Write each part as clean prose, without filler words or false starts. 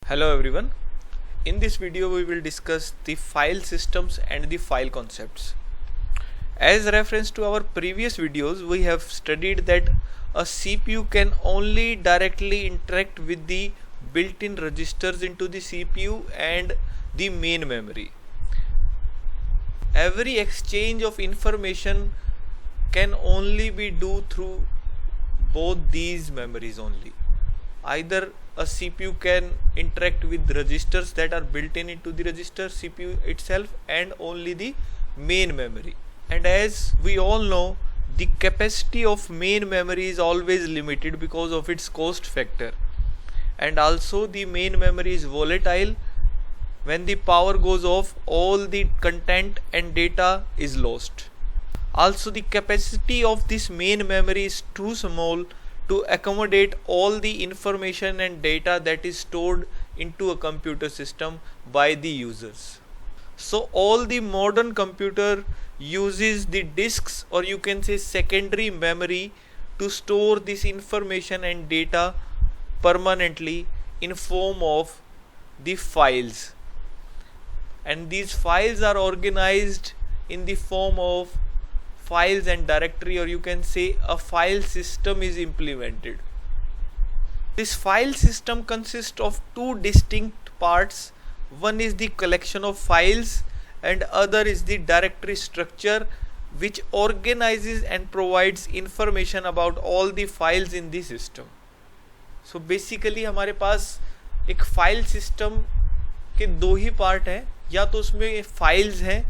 Hello everyone. In this video we will discuss the file systems and the file concepts. As reference to our previous videos, we have studied that a CPU can only directly interact with the built-in registers into the CPU and the main memory. Every exchange of information can only be done through both these memories only. Either a CPU can interact with registers that are built into the register CPU itself and only the main memory. And as we all know, the capacity of main memory is always limited because of its cost factor. And also the main memory is volatile. When the power goes off, all the content and data is lost. Also the capacity of this main memory is too small to accommodate all the information and data that is stored into a computer system by the users. So all the modern computer uses the disks, or you can say secondary memory, to store this information and data permanently in form of the files. And these files are organized in the form of files and directory, or you can say a file system is implemented. This file system consists of two distinct parts. One is the collection of files and other is the directory structure, which organizes and provides information about all the files in the system. So basically हमारे पास एक file system के दो ही part हैं, या तो उसमें files हैं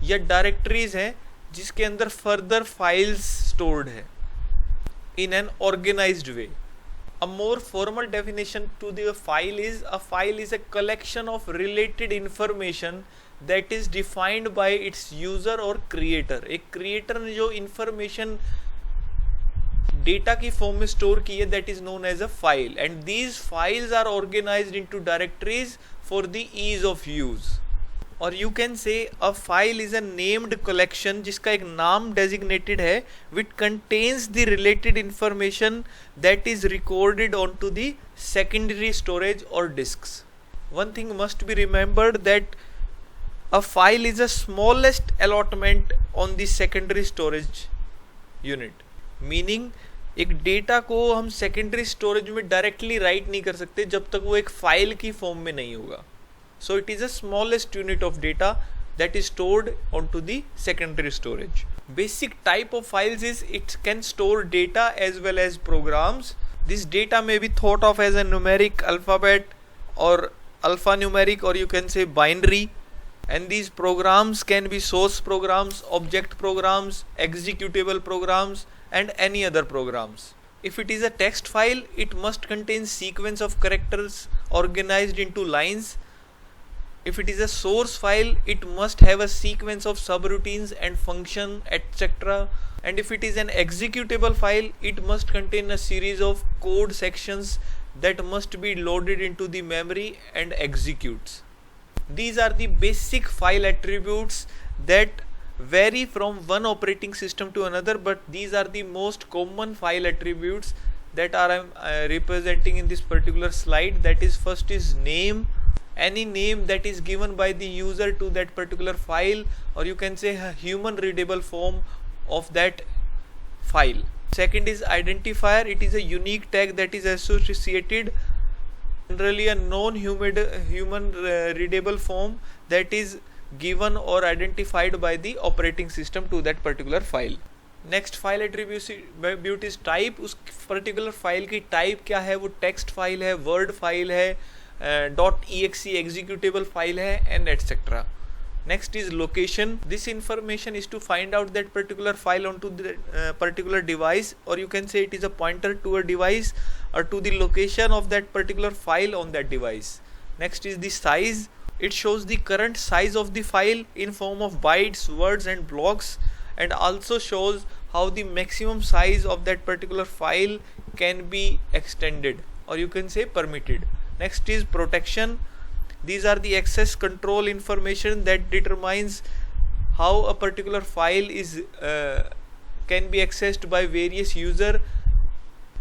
या डायरेक्टरीज हैं जिसके अंदर फर्दर फाइल्स स्टोर्ड है in an organized way. A more formal definition to the file is a collection of related information that is defined by its user or creator. एक creator ने जो information data की form में store की है, that is known as a file, and these files are organized into directories for the ease of use. और you can say a file is a named collection जिसका एक नाम designated है, which contains the related information that is recorded onto the secondary storage or disks. One thing must be remembered that a file is the smallest allotment on the secondary storage unit, meaning एक data को हम secondary storage में directly right नहीं कर सकते जब तक वो एक फाइल की फॉर्म में नहीं होगा. So it is the smallest unit of data that is stored onto the secondary storage. Basic type of files is it can store data as well as programs. This data may be thought of as a numeric alphabet or alphanumeric, or you can say binary. And these programs can be source programs, object programs, executable programs, and any other programs. If it is a text file, it must contain sequence of characters organized into lines. If it is a source file, it must have a sequence of subroutines and function, etc. And if it is an executable file, it must contain a series of code sections that must be loaded into the memory and executes. These are the basic file attributes that vary from one operating system to another, but these are the most common file attributes that are representing in this particular slide. That is, first is name. Any name that is given by the user to that particular file, or you can say a human readable form of that file. Second is identifier. It is a unique tag that is associated, generally a non-human readable form that is given or identified by the operating system to that particular file. Next file attribute is type. उस particular file की type क्या है? वो text file है, word file है, .exe executable file है, and etc. Next is location. This information is to find out that particular file onto the particular device, or you can say it is a pointer to a device or to the location of that particular file on that device. Next is the size. It shows the current size of the file in form of bytes, words, and blocks, and also shows how the maximum size of that particular file can be extended, or you can say permitted. Next is protection. These are the access control information that determines how a particular file is can be accessed by various user.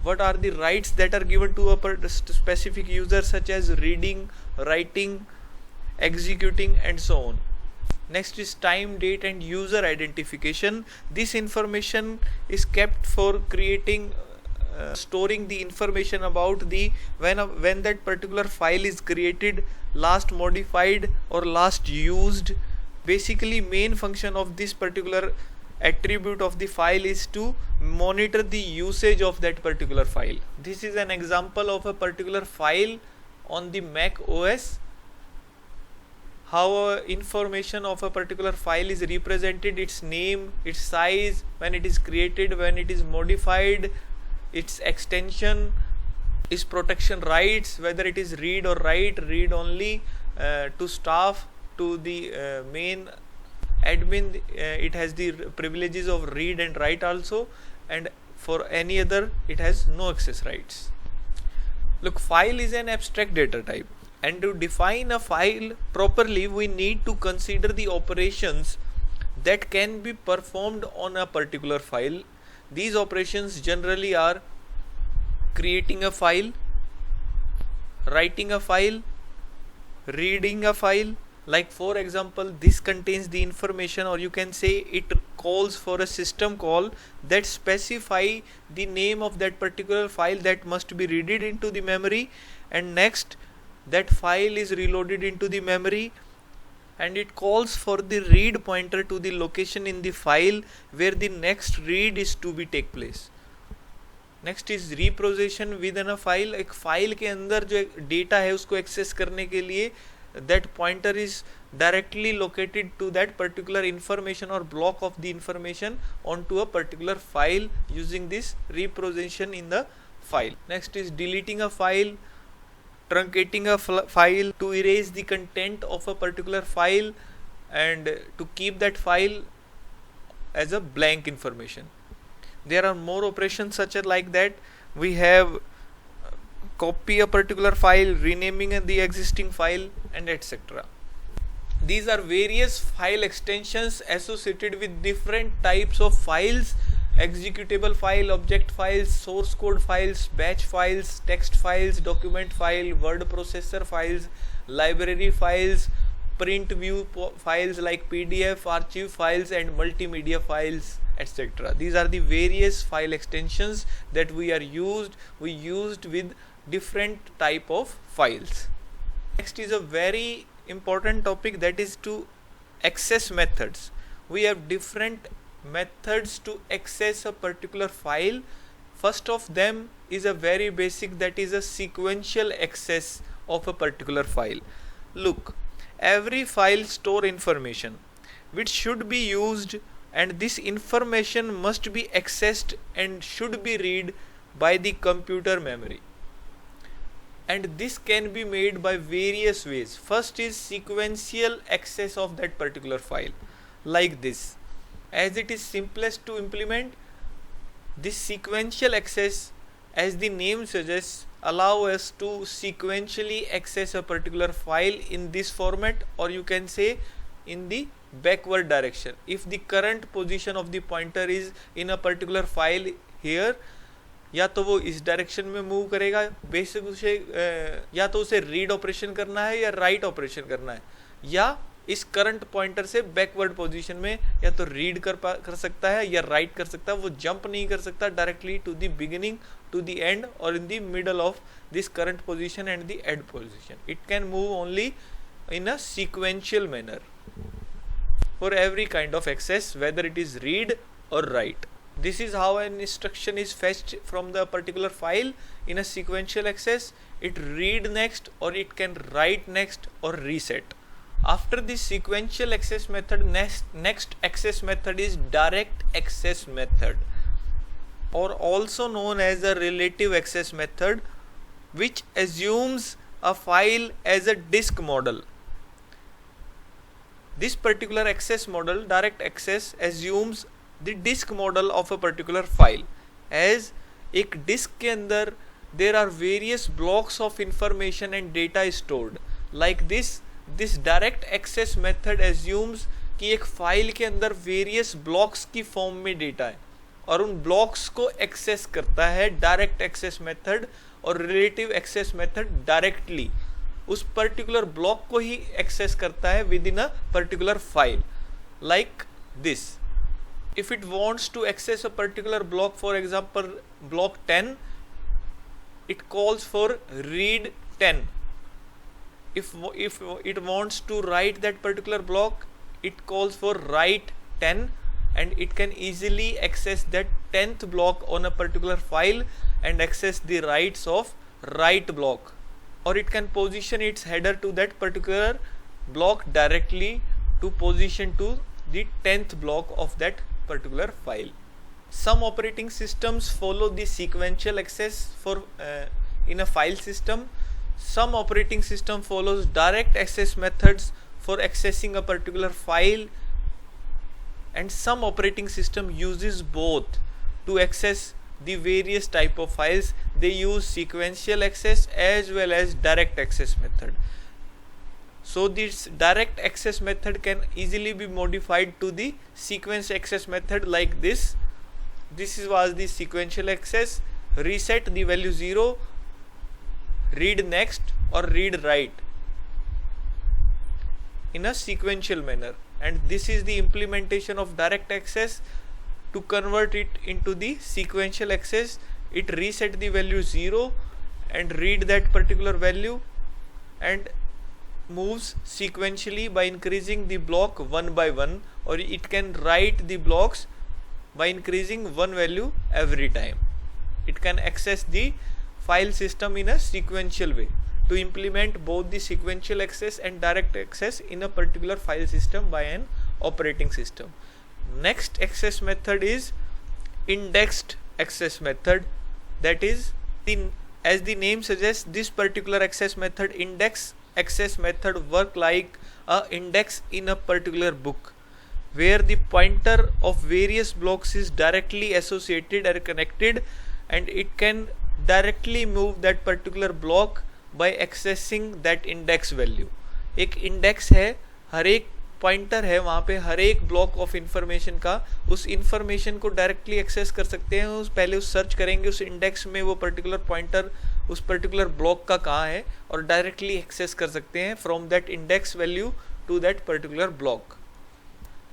what are the rights that are given to a specific user, such as reading, writing, executing, and so on. Next is time, date, and user identification. This information is kept for creating storing the information about the when that particular file is created, last modified, or last used. Basically, main function of this particular attribute of the file is to monitor the usage of that particular file. This is an example of a particular file on the Mac OS. How information of a particular file is represented: its name, its size, when it is created, when it is modified, its extension, its protection rights, whether it is read or write, read only, to staff, to the main admin, it has the privileges of read and write also, and for any other it has no access rights. Look, file is an abstract data type, and to define a file properly we need to consider the operations that can be performed on a particular file. These operations generally are creating a file, writing a file, reading a file. Like for example, this contains the information, or you can say it calls for a system call that specify the name of that particular file that must be read into the memory, and next that file is reloaded into the memory, and it calls for the read pointer to the location in the file where the next read is to be take place. Next is repositioning within a file. एक file के अंदर जो data है उसको access करने के लिए that pointer is directly located to that particular information or block of the information onto a particular file using this representation in the file. Next is deleting a file, truncating a file to erase the content of a particular file and to keep that file as a blank information. There are more operations such as like that. We have copy a particular file, renaming the existing file, and etc. These are various file extensions associated with different types of files: executable file, object files, source code files, batch files, text files, document file, word processor files, library files, print view files like PDF, archive files, and multimedia files, etc. These are the various file extensions that we used with different type of files. Next is a very important topic, that is to access methods. We have different methods to access a particular file. First of them is a very basic, that is a sequential access of a particular file. Look, every file store information which should be used, and this information must be accessed and should be read by the computer memory. And this can be made by various ways. First is sequential access of that particular file, like this. As it is simplest to implement, this sequential access, as the name suggests, allow us to sequentially access a particular file in this format, or you can say in the backward direction. If the current position of the pointer is in a particular file here, या तो वो इस direction में move करेगा, basic उसे या तो उसे रीड ऑपरेशन करना है या राइट ऑपरेशन करना है, या इस करंट पॉइंटर से बैकवर्ड पोजीशन में या तो रीड कर सकता है या राइट कर सकता है. वो जंप नहीं कर सकता directly to the beginning, to the end, और in the middle of this current position and the end position. It can move only in a sequential manner for every kind of access, whether it is read or write. This is how an instruction is fetched from the particular file in a sequential access. It read next, or it can write next, or reset. After this sequential access method, next access method is direct access method, or also known as a relative access method, which assumes a file as a disk model. This particular access model, direct access, assumes the disk model of a particular file. As एक disk के अंदर there are various blocks of information and data stored. Like this direct access method assumes कि एक file के अंदर various blocks की form में data है, और उन blocks को access करता है direct access method और relative access method directly. उस पर्टिकुलर ब्लॉक को ही एक्सेस करता है with in a particular file, like this. If it wants to access a particular block, for example block 10, it calls for read 10. If it wants to write that particular block, it calls for write 10, and it can easily access that 10th block on a particular file and access the writes of write block, or it can position its header to that particular block directly to position to the 10th block of that particular file. Some operating systems follow the sequential access for in a file system. Some operating system follows direct access methods for accessing a particular file, and some operating system uses both to access the various type of files. They use sequential access as well as direct access method. So this direct access method can easily be modified to the sequence access method like this. This was the sequential access. Reset the value 0, read next or read write in a sequential manner, and this is the implementation of direct access. To convert it into the sequential access, it reset the value 0 and read that particular value, and moves sequentially by increasing the block one by one, or it can write the blocks by increasing one value every time. It can access the file system in a sequential way. To implement both the sequential access and direct access in a particular file system by an operating system. Next access method is indexed access method. That is, as the name suggests, this particular access method, index access method, work like a index in a particular book, where the pointer of various blocks is directly associated or connected, and it can directly move that particular block by accessing that index value. एक index है, हर एक pointer है, वहाँ पे हर एक block of information का, उस information को डायरेक्टली एक्सेस कर सकते हैं. पहले उस सर्च करेंगे उस इंडेक्स में वो पर्टिकुलर पॉइंटर उस पर्टिकुलर ब्लॉक का कहाँ है, और डायरेक्टली एक्सेस कर सकते हैं from that index value to that particular block.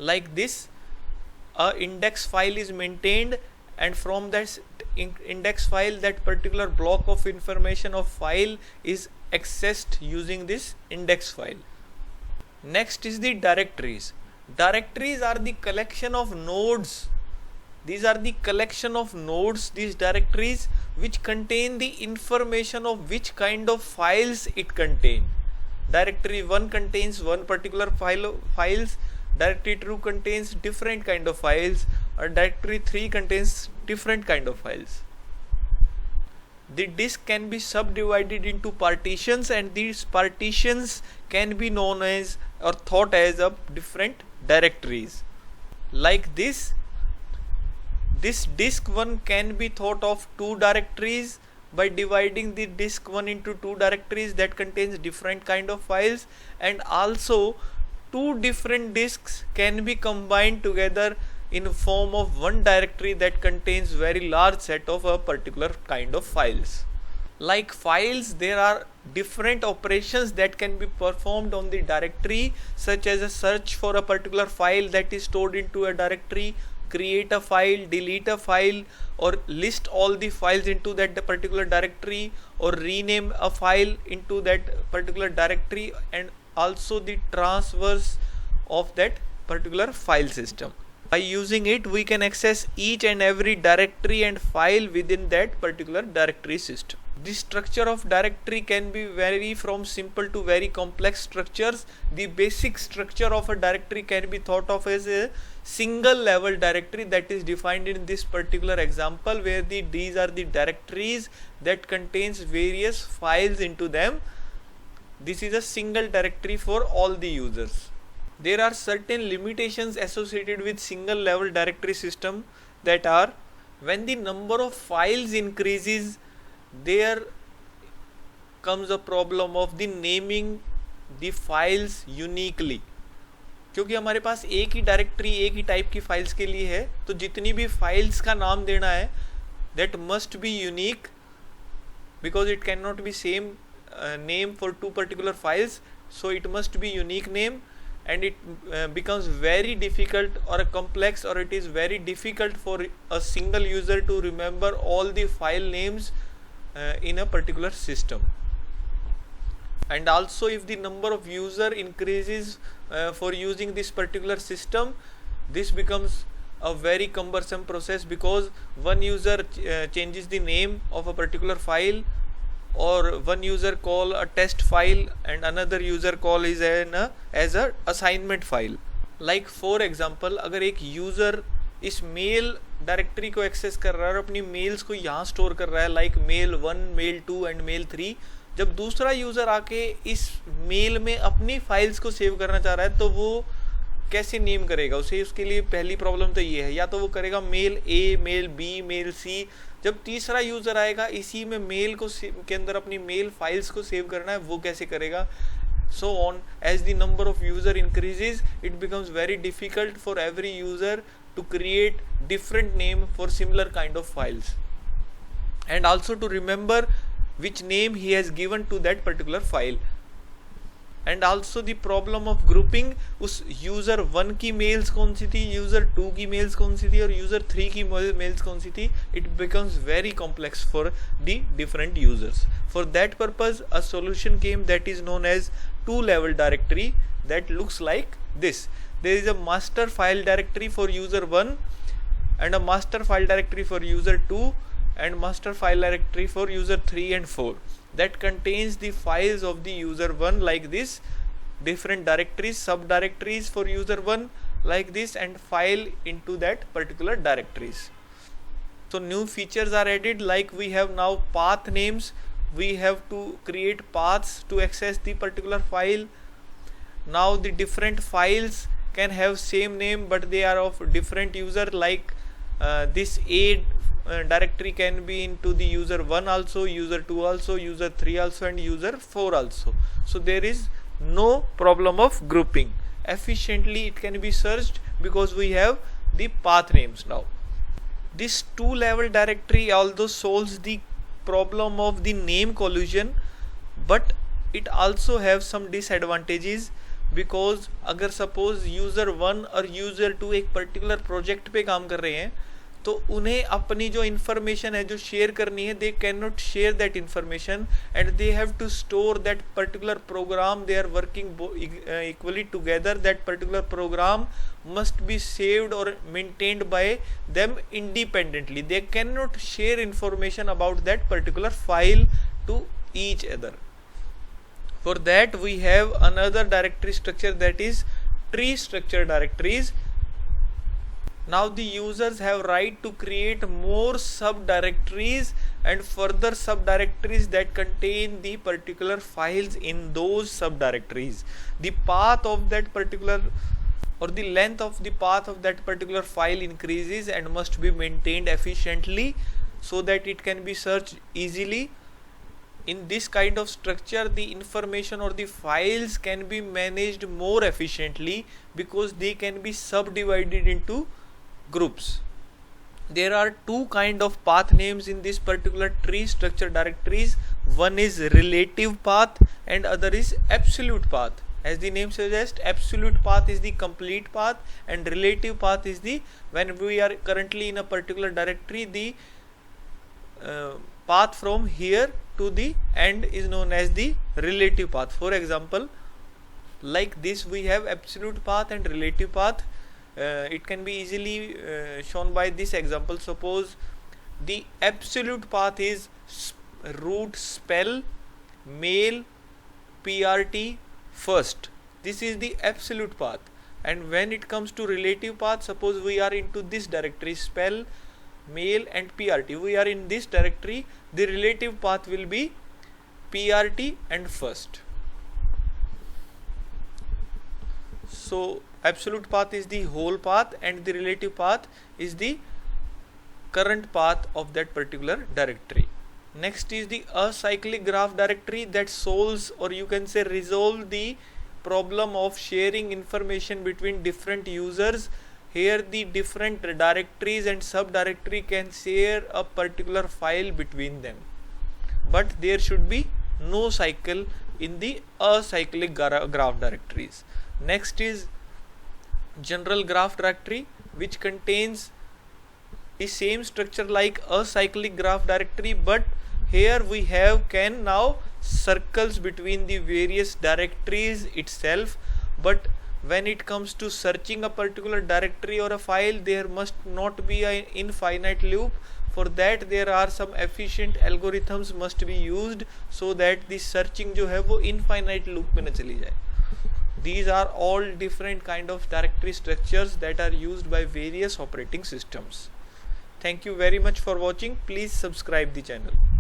Like this a index file is maintained, and from that index file that particular block of information of file is accessed using this index file. Next is the directories. Directories are the collection of nodes. These are the collection of nodes, these directories, which contain the information of which kind of files it contain. Directory 1 contains one particular files, directory 2 contains different kind of files, or directory 3 contains different kind of files. The disk can be subdivided into partitions, and these partitions can be known as or thought as of different directories. Like this disk 1 can be thought of two directories by dividing the disk 1 into two directories that contains different kind of files, and also two different disks can be combined together in form of one directory that contains very large set of a particular kind of files. Like files, there are different operations that can be performed on the directory, such as a search for a particular file that is stored into a directory, create a file, delete a file, or list all the files into that particular directory, or rename a file into that particular directory, and also the transfers of that particular file system. By using it, we can access each and every directory and file within that particular directory system. The structure of directory can be vary from simple to very complex structures. The basic structure of a directory can be thought of as a single level directory that is defined in this particular example, where these are the directories that contains various files into them. This is a single directory for all the users. There are certain limitations associated with single level directory system, that are, when the number of files increases, there comes a problem of the naming the files uniquely. क्योंकि हमारे पास एक ही directory एक ही type की files के लिए है, तो जितनी भी फाइल्स का नाम देना है, that must be unique, because it cannot be same name for two particular files, so it must be unique name, and it becomes very difficult or complex, or it is very difficult for a single user to remember all the file names in a particular system. And also, if the number of user increases for using this particular system, this becomes a very cumbersome process, because one user changes the name of a particular file, or one user call a test file and another user call is as a assignment file. Like for example, अगर एक user इस mail directory को access कर रहा है और अपनी mails को यहाँ स्टोर कर रहा है, like mail 1, mail 2 and mail 3, जब दूसरा यूज़र आके इस मेल में अपनी फाइल्स को सेव करना चाह रहा है, तो वो कैसे नेम करेगा उसे? उसके लिए पहली प्रॉब्लम तो ये है, या तो वो करेगा मेल ए, मेल बी, मेल सी। जब तीसरा यूज़र आएगा इसी में मेल को के अंदर अपनी मेल फाइल्स को सेव करना है, वो कैसे करेगा? So on, as the number of user increases, it becomes very difficult for every user to create different name for similar kind of files, and also to remember which name he has given to that particular file. And also the problem of grouping, उस user 1 की mails कौन सी थी, user 2 की mails कौन सी थी और user 3 की mails कौन सी थी, it becomes very complex for the different users. For that purpose, a solution came that is known as two-level directory, that looks like this. There is a master file directory for user 1 and a master file directory for user 2 and master file directory for user 3 and 4, that contains the files of the user 1 like this, different directories, subdirectories for user 1 like this, and file into that particular directories. So new features are added, like we have now path names. We have to create paths to access the particular file. Now the different files can have same name but they are of different user, like this A directory can be into the user 1 also, user 2 also, user 3 also and user 4 also. So there is no problem of grouping. Efficiently it can be searched because we have the path names now. This two-level directory although solves the problem of the name collision, but it also have some disadvantages, because अगर suppose user 1 और user 2 एक particular project पे काम कर रहे हैं, तो उन्हें अपनी जो information है जो share करनी है, they cannot share that information and they have to store that particular program. They are working equally together. That particular program must be saved or maintained by them independently. They cannot share information about that particular file to each other. For that we have another directory structure, that is tree structure directories. Now the users have right to create more subdirectories and further subdirectories that contain the particular files in those subdirectories. The path of that particular or the length of the path of that particular file increases and must be maintained efficiently so that it can be searched easily. In this kind of structure, the information or the files can be managed more efficiently because they can be subdivided into groups. There are two kind of path names in this particular tree structure directories. One is relative path and other is absolute path. As the name suggests, absolute path is the complete path and relative path is the, when we are currently in a particular directory, the path from here to the end is known as the relative path. For example, like this we have absolute path and relative path. It can be easily shown by this example. Suppose the absolute path is root spell mail prt first. This is the absolute path. And when it comes to relative path, suppose we are into this directory spell mail and prt, we are in this directory, the relative path will be prt and first. So absolute path is the whole path and the relative path is the current path of that particular directory. Next is the acyclic graph directory that solves, or you can say resolve, the problem of sharing information between different users. Here the different directories and subdirectory can share a particular file between them, but there should be no cycle in the acyclic graph directories. Next is general graph directory, which contains the same structure like a cyclic graph directory, but here we have can now circles between the various directories itself. But when it comes to searching a particular directory or a file, there must not be an infinite loop. For that there are some efficient algorithms must be used, so that the searching जो है वो infinite loop में न चली जाए. These are all different kind of directory structures that are used by various operating systems. Thank you very much for watching. Please subscribe the channel.